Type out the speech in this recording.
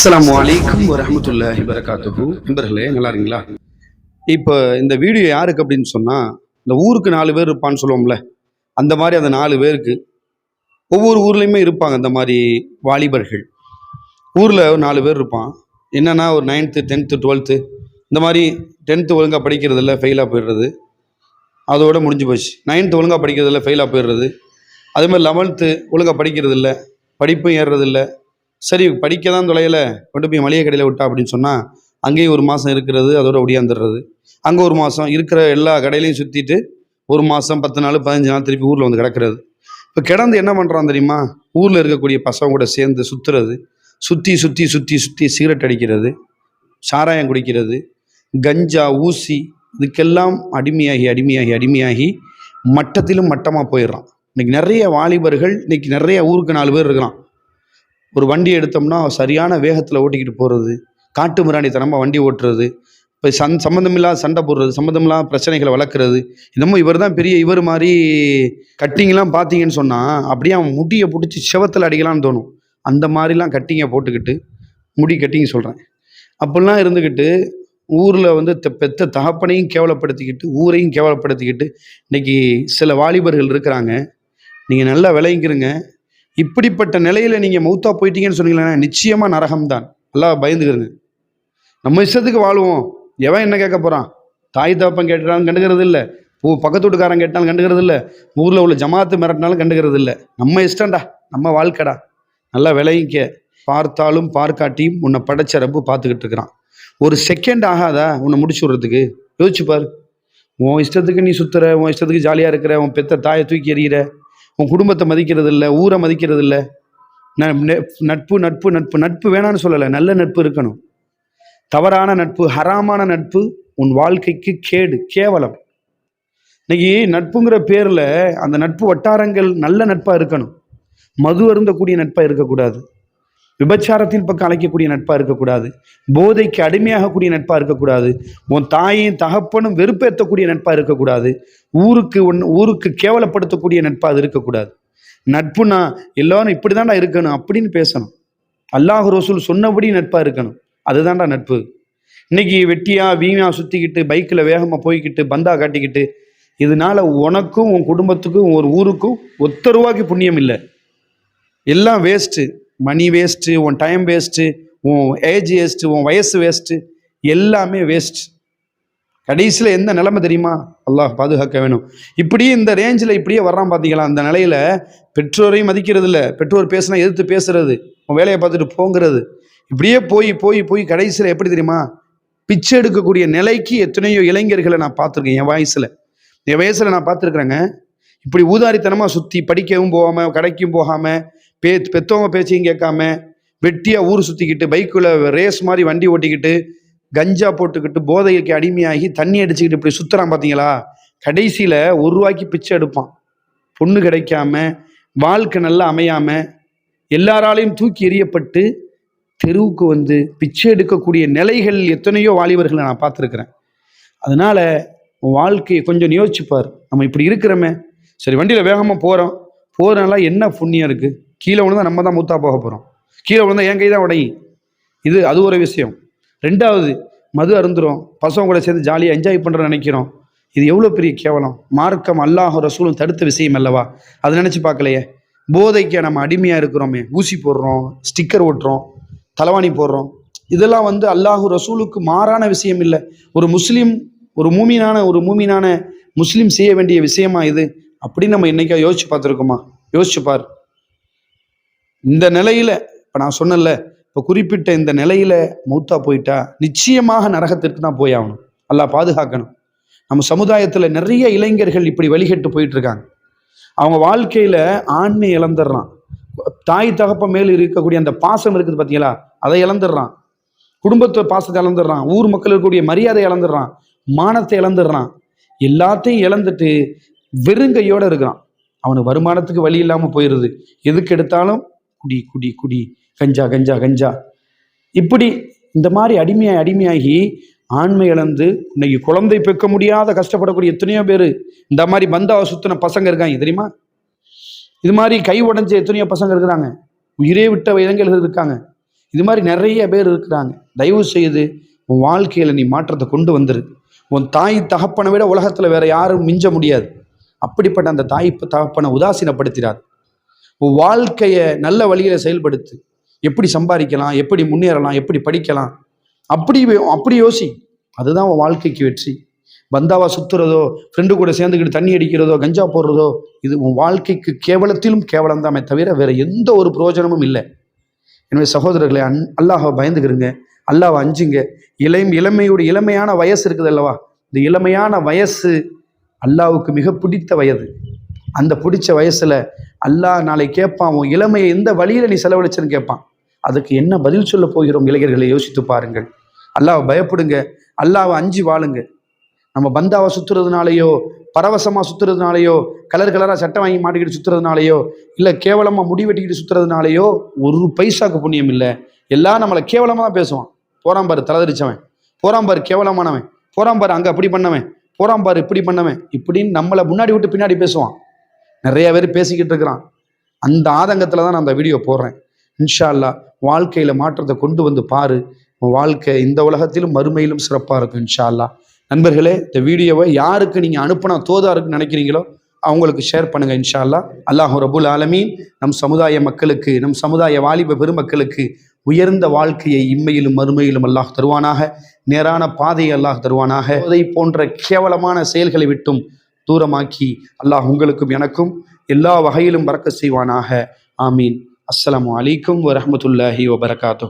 அஸ்ஸலாமு அலைக்கும் வரஹ்மத்துல்லாஹி வரகாத்துஹு. நண்பர்களே, நல்லா இருக்கீங்களா? இப்போ இந்த வீடியோ யாருக்கு அப்படின்னு சொன்னால், இந்த ஊருக்கு 4 பேர் இருப்பான்னு சொல்லுவோம்ல, அந்த மாதிரி அந்த 4 பேருக்கு ஒவ்வொரு ஊர்லேயுமே இருப்பாங்க. இந்த மாதிரி வாலிபர்கள் ஊரில் ஒரு 4 பேர் இருப்பான். என்னென்னா ஒரு 9th 10th 12th இந்த மாதிரி 10th ஒழுங்காக படிக்கிறது இல்லை, ஃபெயிலாக போயிடுறது, அதோட முடிஞ்சு போச்சு. 9th ஒழுங்காக படிக்கிறது இல்லை, ஃபெயிலாக போயிடுறது. அதே மாதிரி 11th ஒழுங்காக படிக்கிறது இல்லை, படிப்பும் ஏறுறது இல்லை. சரி, படிக்க தான் தொலையலை, கொண்டு போய் மளிகை கடையில் விட்டா அப்படின்னு சொன்னால் அங்கேயும் ஒரு மாதம் இருக்கிறது, அதோட ஒடியாந்துடுறது. அங்கே ஒரு மாதம் இருக்கிற எல்லா கடையிலையும் சுற்றிட்டு ஒரு மாதம் 10 நாள் 15 நாள் திருப்பி ஊரில் வந்து கிடக்கிறது. இப்போ கிடந்து என்ன பண்ணுறான் தெரியுமா? ஊரில் இருக்கக்கூடிய பசங்க கூட சேர்ந்து சுற்றுறது, சுற்றி சுற்றி சுற்றி சுற்றி சிகரெட் அடிக்கிறது, சாராயம் குடிக்கிறது, கஞ்சா, ஊசி, இதுக்கெல்லாம் அடிமையாகி அடிமையாகி அடிமையாகி மட்டத்திலும் மட்டமாக போயிடுறான். இன்றைக்கி நிறைய வாலிபர்கள், இன்றைக்கி நிறைய ஊருக்கு 4 பேர் இருக்கிறான். ஒரு வண்டி எடுத்தோம்னா சரியான வேகத்தில் ஓட்டிக்கிட்டு போகிறது, காட்டு மிராண்டித்தனமாக வண்டி ஓட்டுறது, இப்போ சம்மந்தமில்லாத சண்டை போடுறது, சம்மந்தமில்லாத பிரச்சனைகளை வளர்க்குறது. இன்னமும் இவர் தான் பெரிய இவர் மாதிரி கட்டிங்லாம் பார்த்தீங்கன்னு சொன்னால் அப்படியே அவன் முடியை பிடிச்சி செவத்தில் அடிக்கலான்னு தோணும். அந்த மாதிரிலாம் கட்டிங்கை போட்டுக்கிட்டு, முடி கட்டிங்க சொல்கிறேன், அப்படிலாம் இருந்துக்கிட்டு ஊரில் வந்து பெத்த தகப்பனையும் கேவலப்படுத்திக்கிட்டு ஊரையும் கேவலப்படுத்திக்கிட்டு இன்றைக்கி சில வாலிபர்கள் இருக்கிறாங்க. நீங்கள் நல்லா விளங்கிக்கிறங்க. இப்படிப்பட்ட நிலையில் நீங்கள் மௌத்தா போயிட்டீங்கன்னு சொன்னீங்கன்னா நிச்சயமாக நரகம்தான். எல்லாம் பயந்துக்கிறங்க. நம்ம இஷ்டத்துக்கு வாழ்வோம், எவன் என்ன கேட்க போகிறான்? தாய் தகப்பன் கேட்டாலும் கண்டுக்கிறது இல்லை, பக்கத்து வீட்டுக்காரன் கேட்டாலும் கண்டுக்கிறது இல்லை, ஊரில் உள்ள ஜமாத்து மிரட்டினாலும் கண்டுக்கிறது இல்லை. நம்ம இஷ்டம்டா, நம்ம வாழ்க்கைடா. நல்லா விளங்கிக்க. பார்த்தாலும் பார்க்காட்டியும் உன்னை படைச்ச ரப்பு பார்த்துக்கிட்டு இருக்கிறான். ஒரு செகண்ட் ஆகாதா உன்னை முடிச்சு விட்றதுக்கு? யோசிச்சுப்பார். உன் இஷ்டத்துக்கு நீ சுற்றுற, உன் இஷ்டத்துக்கு ஜாலியாக இருக்கிற, உன் பெத்த தாயை தூக்கி எறிகிற, உன் குடும்பத்தை மதிக்கிறது இல்லை, ஊரை மதிக்கிறது இல்லை. நட்பு நட்பு நட்பு நட்பு வேணான்னு சொல்லலை, நல்ல நட்பு இருக்கணும். தவறான நட்பு, ஹராமான நட்பு உன் வாழ்க்கைக்கு கேடு, கேவலம். இன்னைக்கு நட்புங்கிற பேரில் அந்த நட்பு வட்டாரங்கள் நல்ல நட்பாக இருக்கணும். மது அருந்தக்கூடிய நட்பாக இருக்கக்கூடாது, விபச்சாரத்தின் பக்கம் அழைக்கக்கூடிய நட்பாக இருக்கக்கூடாது, போதைக்கு அடிமையாகக்கூடிய நட்பாக இருக்கக்கூடாது, உன் தாயும் தகப்பனும் வெறுப்பேற்றக்கூடிய நட்பாக இருக்கக்கூடாது, ஊருக்கு கேவலப்படுத்தக்கூடிய நட்பாக அது இருக்கக்கூடாது. நட்புனா எல்லாரும் இப்படி தான்டா இருக்கணும் அப்படின்னு பேசணும். அல்லாஹ் ரசூல் சொன்னபடி நட்பாக இருக்கணும். அதுதான்டா நட்பு. இன்னைக்கு வெட்டியா வீணா சுற்றிக்கிட்டு பைக்கில் வேகமாக போய்கிட்டு பந்தா காட்டிக்கிட்டு, இதனால உனக்கும் உன் குடும்பத்துக்கும் ஒரு ஊருக்கும் ஒத்த ரூபாய்க்கு புண்ணியம் இல்லை. எல்லாம் வேஸ்ட்டு. மணி வேஸ்ட்டு, உன் டைம் வேஸ்ட்டு, உன் ஏஜ் வேஸ்ட்டு, உன் வயசு வேஸ்ட்டு, எல்லாமே வேஸ்ட். கடைசியில் எந்த நிலைமை தெரியுமா? அல்லாஹ் பாதுகாக்க வேணும். இப்படியே இந்த ரேஞ்சில் இப்படியே வர்றான் பார்த்தீங்களா? அந்த நிலையில் பெற்றோரையும் மதிக்கிறது இல்லை, பெற்றோர் பேசினா எதிர்த்து பேசுறது, உன் வேலையை பார்த்துட்டு போங்கிறது, இப்படியே போய் போய் போய் கடைசியில் எப்படி தெரியுமா? பிச்சை எடுக்கக்கூடிய நிலைக்கு எத்தனையோ இளைஞர்களை நான் பார்த்துருக்கேன். என் வயசில் நான் பார்த்துருக்குறேங்க. இப்படி ஊதாரித்தனமாக சுற்றி படிக்கவும் போகாமல், கடைக்கும் போகாமல், பெற்றவங்க பேச்சையும் கேட்காம வெட்டியாக ஊர் சுற்றிக்கிட்டு பைக்கில் ரேஸ் மாதிரி வண்டி ஓட்டிக்கிட்டு கஞ்சா போட்டுக்கிட்டு போதைக்கு அடிமையாகி தண்ணி அடிச்சுக்கிட்டு இப்படி சுற்றுறான் பார்த்தீங்களா? கடைசியில் 1 ரூபாய்க்கு பிச்சை எடுப்பான். பொண்ணு கிடைக்காம, வாழ்க்கை நல்லா அமையாமல், எல்லாராலையும் தூக்கி எறியப்பட்டு தெருவுக்கு வந்து பிச்சை எடுக்கக்கூடிய நிலைகள் எத்தனையோ வாலிபர்களை நான் பார்த்துருக்குறேன். அதனால் வாழ்க்கையை கொஞ்சம் யோசிச்சுப்பார். நம்ம இப்படி இருக்கிறோமே, சரி வண்டியில் வேகமாக போகிறனால என்ன புண்ணியம் இருக்குது? கீழே விழுந்தால் நம்ம தான் மூத்தா போக போகிறோம். கீழே விழுந்தால் என் கை தான் உடையும். அது ஒரு விஷயம். 2வது, மது அருந்துறோம், பசங்க கூட சேர்ந்து ஜாலியாக என்ஜாய் பண்ணுற நினைக்கிறோம். இது எவ்வளோ பெரிய கேவலம். மார்க்கம் அல்லாஹ் ரசூலும் தடுத்த விஷயம் அல்லவா? அதை நினச்சி பார்க்கலையே. போதைக்கு நம்ம அடிமையாக இருக்கிறோமே, ஊசி போடுறோம், ஸ்டிக்கர் ஓட்டுறோம், தலைவாணி போடுறோம். இதெல்லாம் அல்லாஹ் ரசூலுக்கு மாறான விஷயம் இல்லை. ஒரு முஸ்லீம், ஒரு மூமினான முஸ்லீம் செய்ய வேண்டிய விஷயமா இது? அப்படின்னு நம்ம என்னைக்கா யோசிச்சு பார்த்துருக்கோமா? யோசிச்சு பார். இந்த நிலையில் இப்போ நான் சொன்னல, இப்போ குறிப்பிட்ட இந்த நிலையில் மௌத்தா போயிட்டா நிச்சயமாக நரகத்திற்கு தான் போய் ஆகணும். அல்லாஹ் பாதுகாக்கணும். நம்ம சமுதாயத்தில் நிறைய இளைஞர்கள் இப்படி வழிகட்டு போயிட்டு இருக்காங்க. அவங்க வாழ்க்கையில் ஆண்மை இழந்துடுறான். தாய் தகப்ப மேல் இருக்கக்கூடிய அந்த பாசம் இருக்குது பார்த்தீங்களா, அதை இழந்துடுறான். குடும்பத்தை பாசத்தை இழந்துடுறான். ஊர் மக்கள் இருக்கக்கூடிய மரியாதை இழந்துடுறான். மானத்தை இழந்துடுறான். எல்லாத்தையும் இழந்துட்டு வெறுங்கையோடு இருக்கிறான். அவனுக்கு வருமானத்துக்கு வழி இல்லாமல் போயிடுது. எதுக்கு எடுத்தாலும் குடி குடி குடி, கஞ்சா கஞ்சா கஞ்சா, இப்படி இந்த மாதிரி அடிமையாகி ஆண்மை இழந்து இன்னைக்கு குழந்தை பெக்க முடியாத கஷ்டப்படக்கூடிய எத்தனையோ பேர் இந்த மாதிரி பந்தாவை சுத்தின பசங்க இருக்காங்க தெரியுமா? இது மாதிரி கை உடைஞ்ச எத்தனையோ பசங்க இருக்கிறாங்க. உயிரே விட்ட இளைஞர்கள் இருக்காங்க. இது மாதிரி நிறைய பேர் இருக்கிறாங்க. தயவு செய்து உன் வாழ்க்கையில் நீ மாற்றத்தை கொண்டு வந்துரு. உன் தாய் தகப்பனை விட உலகத்தில் வேற யாரும் மிஞ்ச முடியாது. அப்படிப்பட்ட அந்த தாய் தகப்பனை உதாசீனப்படுத்திடாது. உன் வாழ்க்கையை நல்ல வழியில் செயல்படுத்து. எப்படி சம்பாதிக்கலாம், எப்படி முன்னேறலாம், எப்படி படிக்கலாம், அப்படி யோசி. அதுதான் உன் வாழ்க்கைக்கு வெற்றி. பந்தாவா சுத்துறதோ, ஃப்ரெண்டு கூட சேர்ந்துக்கிட்டு தண்ணி அடிக்கிறதோ, கஞ்சா போடுறதோ, இது உன் வாழ்க்கைக்கு கேவலத்திலும் கேவலம் தாமே தவிர வேற எந்த ஒரு பிரயோஜனமும் இல்லை. எனவே சகோதரர்களை, அல்லாஹை பயந்துக்கிறங்க, அல்லாஹ்வை அஞ்சுங்க. இளமையான வயசு இருக்குது அல்லவா, இந்த இளமையான வயசு அல்லாஹ்வுக்கு மிக பிடித்த வயது. அந்த பிடிச்ச வயசுல அல்லாஹ் நாளை கேட்பான், உன் இளமையை எந்த வழியில நீ செலவழிச்சுன்னு கேட்பான். அதுக்கு என்ன பதில் சொல்ல போகிறோம்? இளைஞர்களை யோசித்து பாருங்கள். அல்லாஹ்வை பயப்படுங்க, அல்லாஹ்வை அஞ்சு வாழுங்க. நம்ம பந்தாவை சுத்துறதுனாலையோ, பரவசமாக சுத்துறதுனாலையோ, கலராக சட்டை வாங்கி மாட்டிக்கிட்டு சுத்துறதுனாலையோ, இல்லை கேவலமாக முடி வெட்டிக்கிட்டு சுத்துறதுனாலையோ ஒரு பைசாக்கு புண்ணியம் இல்லை. எல்லாம் நம்மளை கேவலமாக தான் பேசுவான். போறான் பாரு தலதரிச்சவன், போறான் பாரு கேவலமானவன், போறான் பாரு அங்கே அப்படி பண்ணவன், போறான் பாரு இப்படி பண்ணவன், இப்படின்னு நம்மளை முன்னாடி விட்டு பின்னாடி பேசுவான். நிறைய பேர் பேசிக்கிட்டு இருக்கிறான். அந்த ஆதங்கத்தில் தான் நான் அந்த வீடியோ போடுறேன். இன்ஷா அல்லாஹ் வாழ்க்கையில் மாற்றத்தை கொண்டு வந்து பாரு. வாழ்க்கை இந்த உலகத்திலும் மறுமையிலும் சிறப்பாக இருக்கும் இன்ஷா அல்லாஹ். நண்பர்களே, இந்த வீடியோவை யாருக்கு நீங்கள் அனுப்பினா தோதா இருக்குன்னு நினைக்கிறீங்களோ அவங்களுக்கு ஷேர் பண்ணுங்கள் இன்ஷா அல்லாஹ். அல்லாஹ் ரப்புல் ஆலமீன் நம் சமுதாய மக்களுக்கு, நம் சமுதாய வாலிப பெருமக்களுக்கு உயர்ந்த வாழ்க்கையை இம்மையிலும் மறுமையிலும் அல்லாஹ் தருவானாக. நேரான பாதையை அல்லாஹ் தருவானாக. அதை போன்ற கேவலமான செயல்களை விட்டும் தூரமாக்கி அல்லாஹ் உங்களுக்கும் எனக்கும் எல்லா வகையிலும் பரக்கத் செய்வானாக. ஆமீன். அஸ்ஸலாமு அலைக்கும் வரஹ்மத்துல்லாஹி வபரகாத்துஹு.